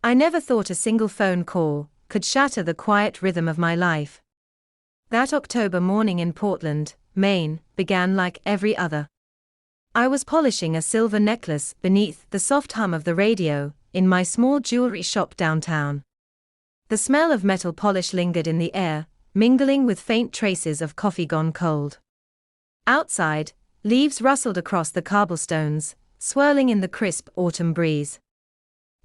I never thought a single phone call could shatter the quiet rhythm of my life. That October morning in Portland, Maine, began like every other. I was polishing a silver necklace beneath the soft hum of the radio in my small jewelry shop downtown. The smell of metal polish lingered in the air, mingling with faint traces of coffee gone cold. Outside, leaves rustled across the cobblestones, swirling in the crisp autumn breeze.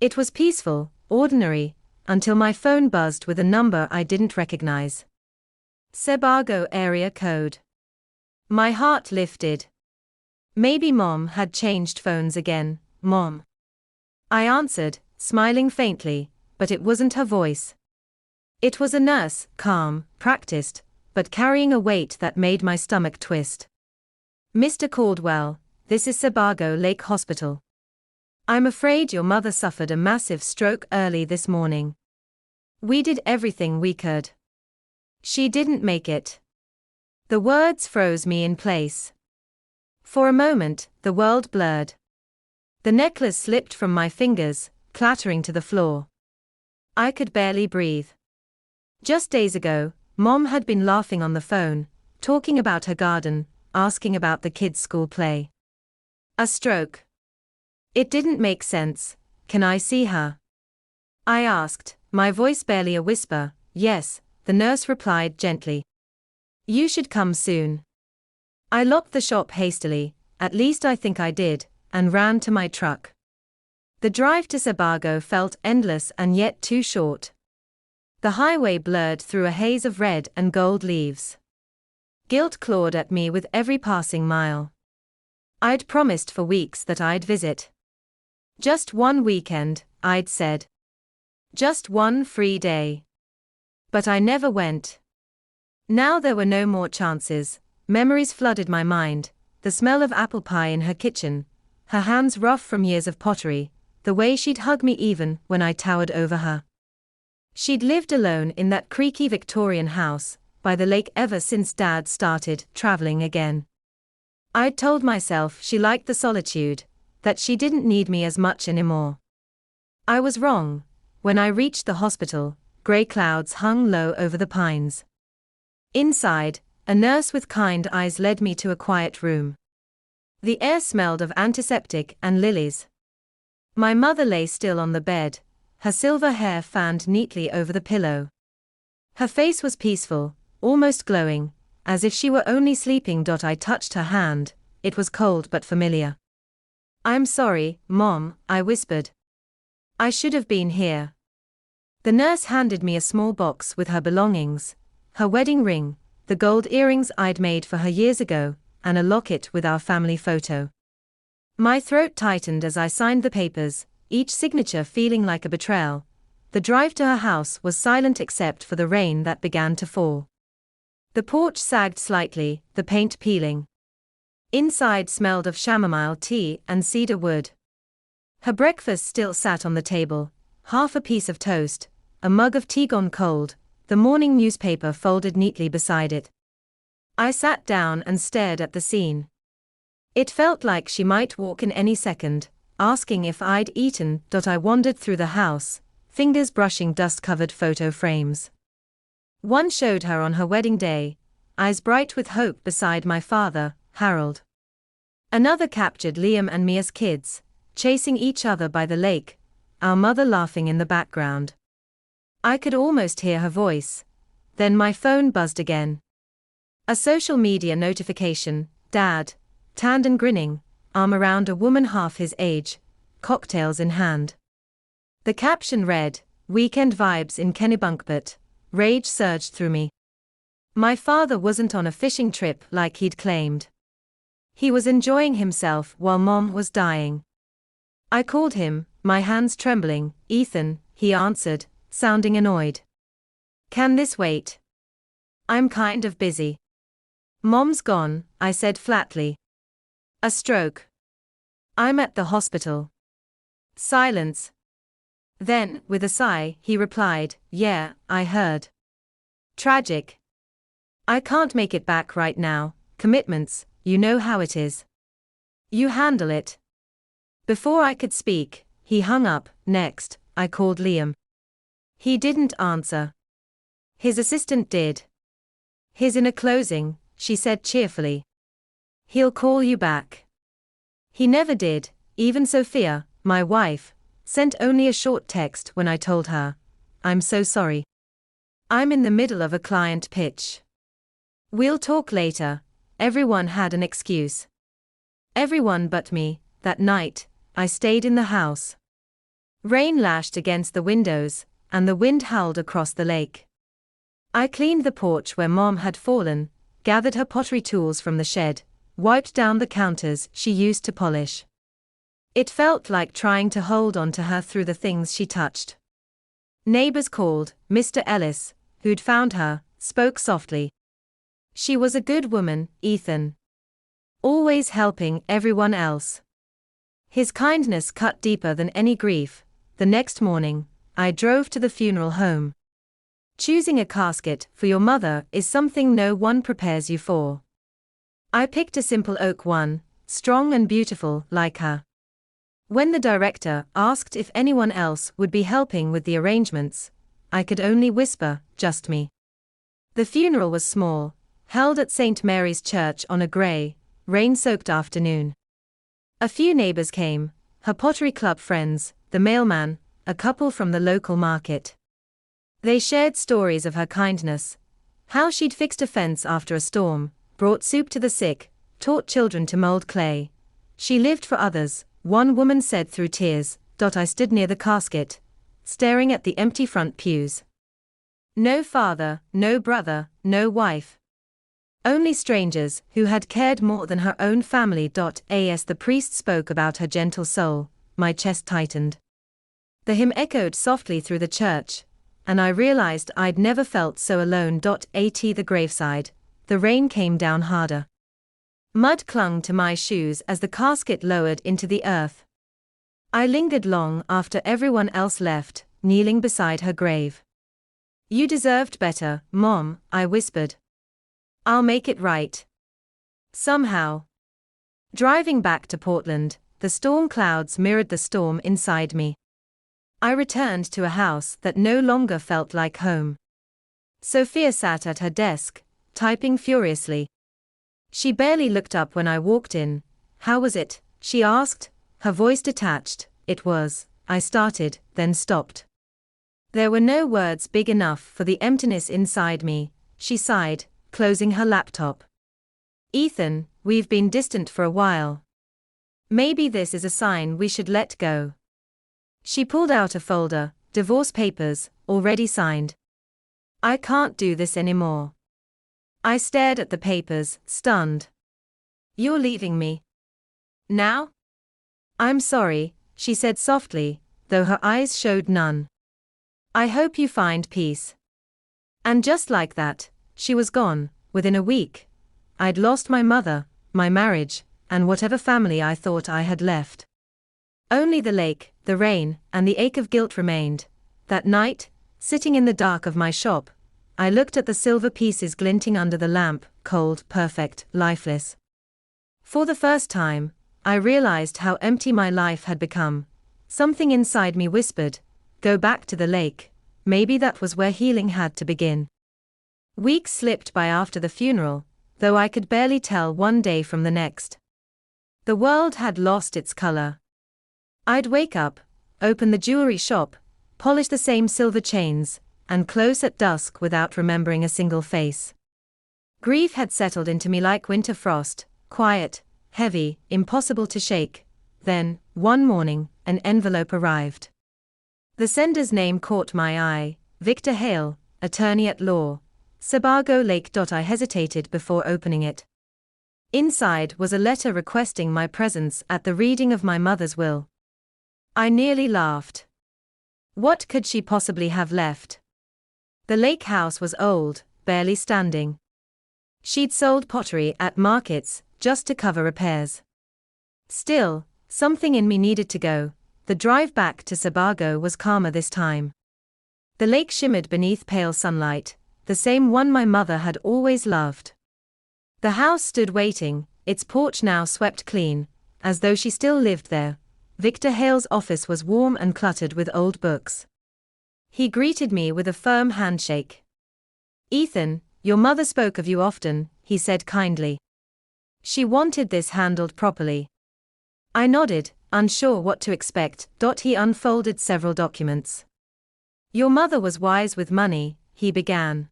It was peaceful, ordinary, until my phone buzzed with a number I didn't recognize. Sebago area code. My heart lifted. Maybe Mom had changed phones again. Mom. I answered, smiling faintly, but it wasn't her voice. It was a nurse, calm, practiced, but carrying a weight that made my stomach twist. Mr. Caldwell, this is Sebago Lake Hospital. I'm afraid your mother suffered a massive stroke early this morning. We did everything we could. She didn't make it. The words froze me in place. For a moment, the world blurred. The necklace slipped from my fingers, clattering to the floor. I could barely breathe. Just days ago, Mom had been laughing on the phone, talking about her garden, asking about the kids' school play. A stroke. It didn't make sense. Can I see her? I asked, my voice barely a whisper. Yes, the nurse replied gently. You should come soon. I locked the shop hastily, at least I think I did, and ran to my truck. The drive to Sebago felt endless and yet too short. The highway blurred through a haze of red and gold leaves. Guilt clawed at me with every passing mile. I'd promised for weeks that I'd visit. Just one weekend, I'd said. Just one free day. But I never went. Now there were no more chances. Memories flooded my mind, the smell of apple pie in her kitchen, her hands rough from years of pottery, the way she'd hug me even when I towered over her. She'd lived alone in that creaky Victorian house by the lake ever since Dad started traveling again. I'd told myself she liked the solitude, that she didn't need me as much anymore. I was wrong. When I reached the hospital, grey clouds hung low over the pines. Inside, a nurse with kind eyes led me to a quiet room. The air smelled of antiseptic and lilies. My mother lay still on the bed, her silver hair fanned neatly over the pillow. Her face was peaceful, almost glowing, as if she were only sleeping. I touched her hand, it was cold but familiar. I'm sorry, Mom, I whispered. I should have been here. The nurse handed me a small box with her belongings, her wedding ring, the gold earrings I'd made for her years ago, and a locket with our family photo. My throat tightened as I signed the papers, each signature feeling like a betrayal. The drive to her house was silent except for the rain that began to fall. The porch sagged slightly, the paint peeling. Inside smelled of chamomile tea and cedar wood. Her breakfast still sat on the table, half a piece of toast, a mug of tea gone cold, the morning newspaper folded neatly beside it. I sat down and stared at the scene. It felt like she might walk in any second, asking if I'd eaten. I wandered through the house, fingers brushing dust-covered photo frames. One showed her on her wedding day, eyes bright with hope beside my father, Harold. Another captured Liam and me as kids, chasing each other by the lake, our mother laughing in the background. I could almost hear her voice. Then my phone buzzed again. A social media notification. Dad, tanned and grinning, arm around a woman half his age, cocktails in hand. The caption read, "Weekend vibes in Kennebunkport." Rage surged through me. My father wasn't on a fishing trip like he'd claimed. He was enjoying himself while Mom was dying. I called him, my hands trembling. "Ethan," he answered, sounding annoyed. "Can this wait? I'm kind of busy." "Mom's gone," I said flatly. "A stroke. I'm at the hospital." Silence. Then, with a sigh, he replied, "Yeah, I heard. Tragic. I can't make it back right now, commitments, you know how it is. You handle it." Before I could speak, he hung up. Next, I called Liam. He didn't answer. His assistant did. He's in a closing, she said cheerfully. He'll call you back. He never did. Even Sophia, my wife, sent only a short text when I told her, I'm so sorry. I'm in the middle of a client pitch. We'll talk later. Everyone had an excuse. Everyone but me. That night, I stayed in the house. Rain lashed against the windows, and the wind howled across the lake. I cleaned the porch where Mom had fallen, gathered her pottery tools from the shed, wiped down the counters she used to polish. It felt like trying to hold on to her through the things she touched. Neighbors called. Mr. Ellis, who'd found her, spoke softly. She was a good woman, Ethan. Always helping everyone else. His kindness cut deeper than any grief. The next morning, I drove to the funeral home. Choosing a casket for your mother is something no one prepares you for. I picked a simple oak one, strong and beautiful like her. When the director asked if anyone else would be helping with the arrangements, I could only whisper, just me. The funeral was small, held at St. Mary's Church on a grey, rain-soaked afternoon. A few neighbors came, her pottery club friends, the mailman, a couple from the local market. They shared stories of her kindness, how she'd fixed a fence after a storm, brought soup to the sick, taught children to mold clay. She lived for others, one woman said through tears. I stood near the casket, staring at the empty front pews. No father, no brother, no wife. Only strangers who had cared more than her own family. As the priest spoke about her gentle soul, my chest tightened. The hymn echoed softly through the church, and I realized I'd never felt so alone. At the graveside, the rain came down harder. Mud clung to my shoes as the casket lowered into the earth. I lingered long after everyone else left, kneeling beside her grave. You deserved better, Mom, I whispered. I'll make it right. Somehow. Driving back to Portland, the storm clouds mirrored the storm inside me. I returned to a house that no longer felt like home. Sophia sat at her desk, typing furiously. She barely looked up when I walked in. How was it? She asked, her voice detached. It was, I started, then stopped. There were no words big enough for the emptiness inside me. She sighed, closing her laptop. Ethan, we've been distant for a while. Maybe this is a sign we should let go. She pulled out a folder, divorce papers, already signed. I can't do this anymore. I stared at the papers, stunned. You're leaving me? Now? I'm sorry, she said softly, though her eyes showed none. I hope you find peace. And just like that, she was gone. Within a week, I'd lost my mother, my marriage, and whatever family I thought I had left. Only the lake, the rain, and the ache of guilt remained. That night, sitting in the dark of my shop, I looked at the silver pieces glinting under the lamp, cold, perfect, lifeless. For the first time, I realized how empty my life had become. Something inside me whispered, go back to the lake. Maybe that was where healing had to begin. Weeks slipped by after the funeral, though I could barely tell one day from the next. The world had lost its color. I'd wake up, open the jewelry shop, polish the same silver chains, and close at dusk without remembering a single face. Grief had settled into me like winter frost, quiet, heavy, impossible to shake. Then, one morning, an envelope arrived. The sender's name caught my eye, Victor Hale, attorney at law, Sebago Lake. I hesitated before opening it. Inside was a letter requesting my presence at the reading of my mother's will. I nearly laughed. What could she possibly have left? The lake house was old, barely standing. She'd sold pottery at markets, just to cover repairs. Still, something in me needed to go. The drive back to Sebago was calmer this time. The lake shimmered beneath pale sunlight, the same one my mother had always loved. The house stood waiting, its porch now swept clean, as though she still lived there, Victor Hale's office was warm and cluttered with old books. He greeted me with a firm handshake. "Ethan, your mother spoke of you often," he said kindly. "She wanted this handled properly." I nodded, unsure what to expect. He unfolded several documents. "Your mother was wise with money," he began.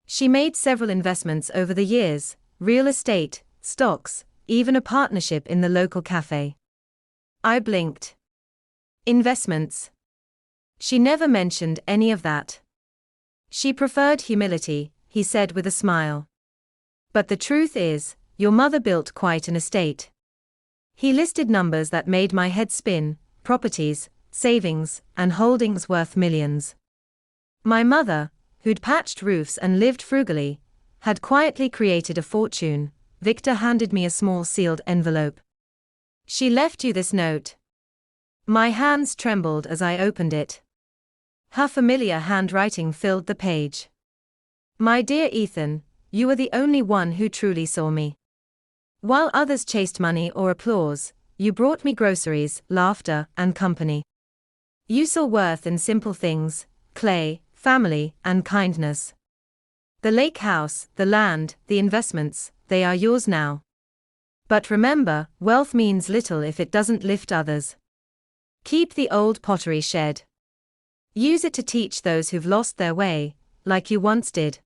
"She made several investments over the years, real estate, stocks, even a partnership in the local cafe." I blinked. "Investments?" "She never mentioned any of that. She preferred humility," he said with a smile. "But the truth is, your mother built quite an estate." He listed numbers that made my head spin: properties, savings, and holdings worth millions. My mother, who'd patched roofs and lived frugally, had quietly created a fortune. Victor handed me a small sealed envelope. "She left you this note." My hands trembled as I opened it. Her familiar handwriting filled the page. "My dear Ethan, you are the only one who truly saw me. While others chased money or applause, you brought me groceries, laughter, and company. You saw worth in simple things: clay, family, and kindness. The lake house, the land, the investments, they are yours now. But remember, wealth means little if it doesn't lift others. Keep the old pottery shed. Use it to teach those who've lost their way, like you once did.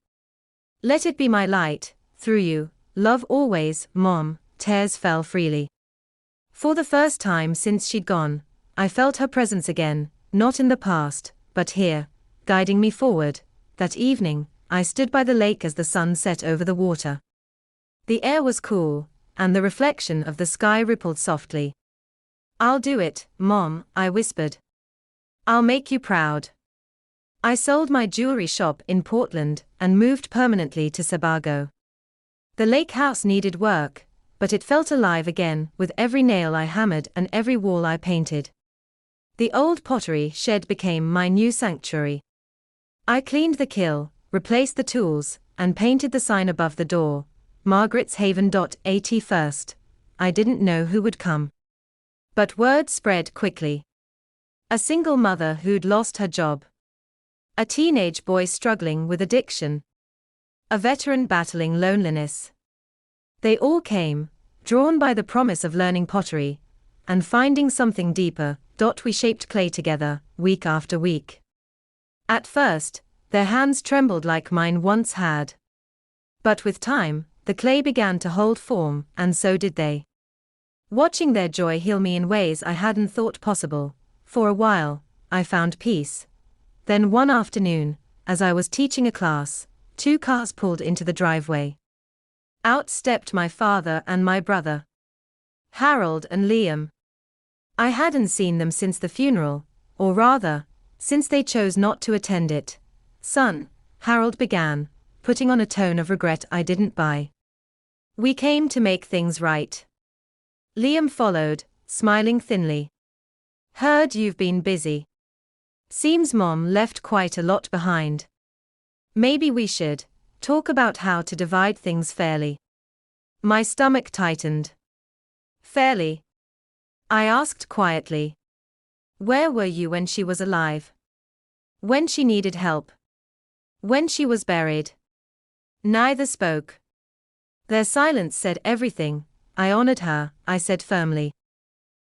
Let it be my light, through you. Love always, Mom." Tears fell freely. For the first time since she'd gone, I felt her presence again, not in the past, but here, guiding me forward. That evening, I stood by the lake as the sun set over the water. The air was cool, and the reflection of the sky rippled softly. "I'll do it, Mom," I whispered. "I'll make you proud." I sold my jewelry shop in Portland and moved permanently to Sebago. The lake house needed work, but it felt alive again with every nail I hammered and every wall I painted. The old pottery shed became my new sanctuary. I cleaned the kiln, replaced the tools, and painted the sign above the door: Margaret's Haven. At first, I didn't know who would come. But word spread quickly. A single mother who'd lost her job. A teenage boy struggling with addiction. A veteran battling loneliness. They all came, drawn by the promise of learning pottery and finding something deeper. We shaped clay together, week after week. At first, their hands trembled like mine once had. But with time, the clay began to hold form, and so did they. Watching their joy heal me in ways I hadn't thought possible. For a while, I found peace. Then one afternoon, as I was teaching a class, 2 cars pulled into the driveway. Out stepped my father and my brother. Harold and Liam. I hadn't seen them since the funeral, or rather, since they chose not to attend it. "Son," Harold began, putting on a tone of regret I didn't buy. "We came to make things right." Liam followed, smiling thinly. "Heard you've been busy. Seems Mom left quite a lot behind. Maybe we should talk about how to divide things fairly." My stomach tightened. "Fairly?" I asked quietly. "Where were you when she was alive? When she needed help? When she was buried?" Neither spoke. Their silence said everything. "I honored her," I said firmly.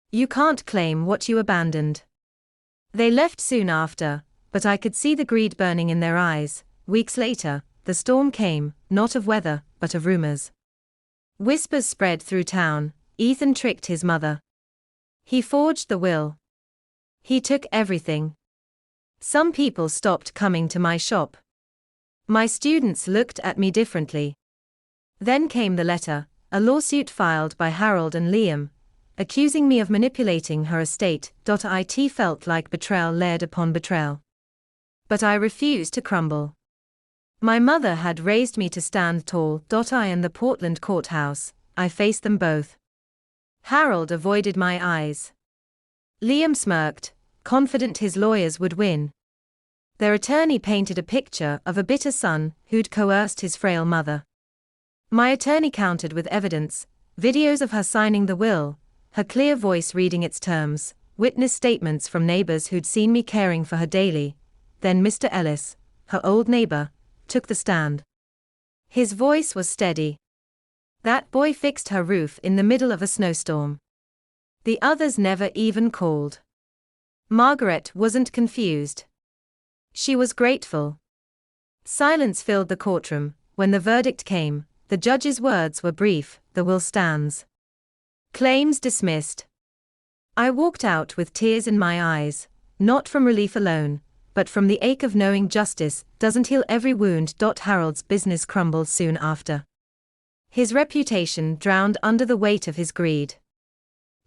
"You can't claim what you abandoned." They left soon after, but I could see the greed burning in their eyes. Weeks later, the storm came, not of weather, but of rumors. Whispers spread through town: Ethan tricked his mother. He forged the will. He took everything. Some people stopped coming to my shop. My students looked at me differently. Then came the letter, a lawsuit filed by Harold and Liam, accusing me of manipulating her estate. It felt like betrayal layered upon betrayal. But I refused to crumble. My mother had raised me to stand tall. I and the Portland courthouse, I faced them both. Harold avoided my eyes. Liam smirked, confident his lawyers would win. Their attorney painted a picture of a bitter son who'd coerced his frail mother. My attorney countered with evidence: videos of her signing the will, her clear voice reading its terms, witness statements from neighbors who'd seen me caring for her daily. Then Mr. Ellis, her old neighbor, took the stand. His voice was steady. That boy fixed her roof in the middle of a snowstorm. The others never even called. Margaret wasn't confused. She was grateful. Silence filled the courtroom. When the verdict came, the judge's words were brief: the will stands. Claims dismissed. I walked out with tears in my eyes, not from relief alone, but from the ache of knowing justice doesn't heal every wound. Harold's business crumbled soon after. His reputation drowned under the weight of his greed.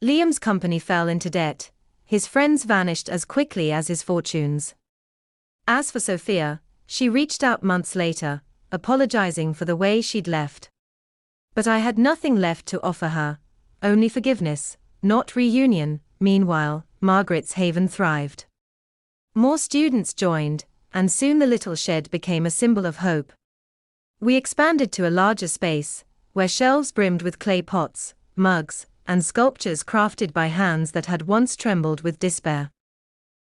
Liam's company fell into debt. His friends vanished as quickly as his fortunes. As for Sophia, she reached out months later, apologizing for the way she'd left. But I had nothing left to offer her, only forgiveness, not reunion. Meanwhile, Margaret's haven thrived. More students joined, and soon the little shed became a symbol of hope. We expanded to a larger space, where shelves brimmed with clay pots, mugs, and sculptures crafted by hands that had once trembled with despair.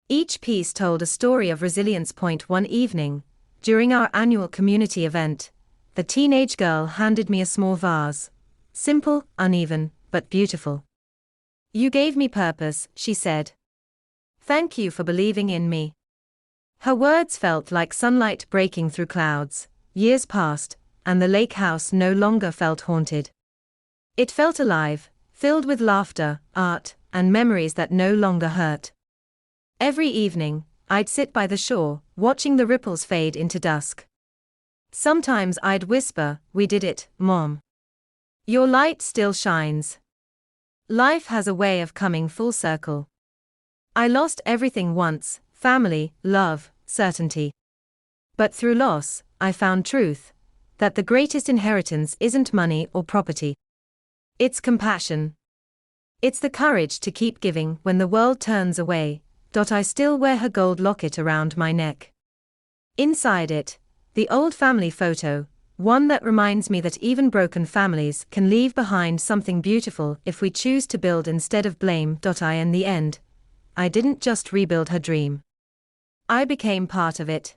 Each piece told a story of resilience. One evening, during our annual community event, the teenage girl handed me a small vase. Simple, uneven, but beautiful. "You gave me purpose," she said. "Thank you for believing in me." Her words felt like sunlight breaking through clouds. Years passed, and the lake house no longer felt haunted. It felt alive, filled with laughter, art, and memories that no longer hurt. Every evening, I'd sit by the shore, watching the ripples fade into dusk. Sometimes I'd whisper, "We did it, Mom. Your light still shines." Life has a way of coming full circle. I lost everything once: family, love, certainty. But through loss, I found truth: that the greatest inheritance isn't money or property. It's compassion. It's the courage to keep giving when the world turns away. I still wear her gold locket around my neck. Inside it, the old family photo, one that reminds me that even broken families can leave behind something beautiful if we choose to build instead of blame. In the end, I didn't just rebuild her dream. I became part of it.